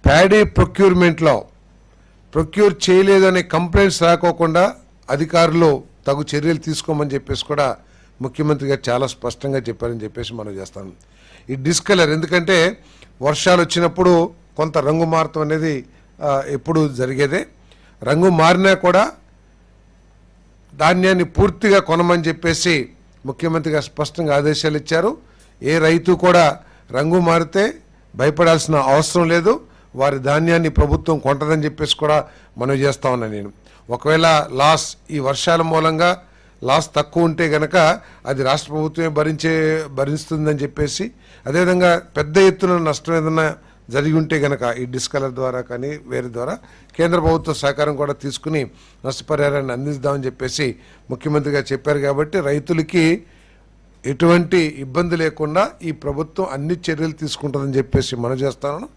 Paddy ప్రొక్యూర్మెంట్లో procure చేయలేదనే complaints రాకోకుండా అధికారులు తగు చర్యలు తీసుకోమని చెప్పేసి కూడా ముఖ్యమంత్రి గారు చాలా స్పష్టంగా చెప్పారని చెప్పేసి మనం చేస్తాం. ఈ డిస్కలర్ ఎందుకంటే వర్షాలు వచ్చినప్పుడు కొంత రంగు మారటం అనేది ఎప్పుడు జరిగేదే. రంగు మారినా కూడా ధాన్యాన్ని పూర్తిగా కొనమని చెప్పేసి ముఖ్యమంత్రి గారు స్పష్టంగా ఆదేశాలు ఇచ్చారు. ఏ రైతు కూడా రంగు మారితే భయపడాల్సిన అవసరం లేదు, వారి ధాన్యాన్ని ప్రభుత్వం కొంటదని చెప్పేసి కూడా మనం చేస్తా ఉన్నాను నేను. ఒకవేళ లాస్ ఈ వర్షాల మూలంగా లాస్ తక్కువ ఉంటే గనక అది రాష్ట్ర ప్రభుత్వమే భరిస్తుందని చెప్పేసి, అదేవిధంగా పెద్ద ఎత్తున నష్టం ఏదైనా జరిగి ఉంటే గనక ఈ డిస్కలర్ ద్వారా కానీ వేరే ద్వారా కేంద్ర ప్రభుత్వ సహకారం కూడా తీసుకుని నష్టపరిహారాన్ని అందిస్తామని చెప్పేసి ముఖ్యమంత్రి గారు చెప్పారు. కాబట్టి రైతులకి ఎటువంటి ఇబ్బంది లేకుండా ఈ ప్రభుత్వం అన్ని చర్యలు తీసుకుంటుందని చెప్పేసి మనం చేస్తాను.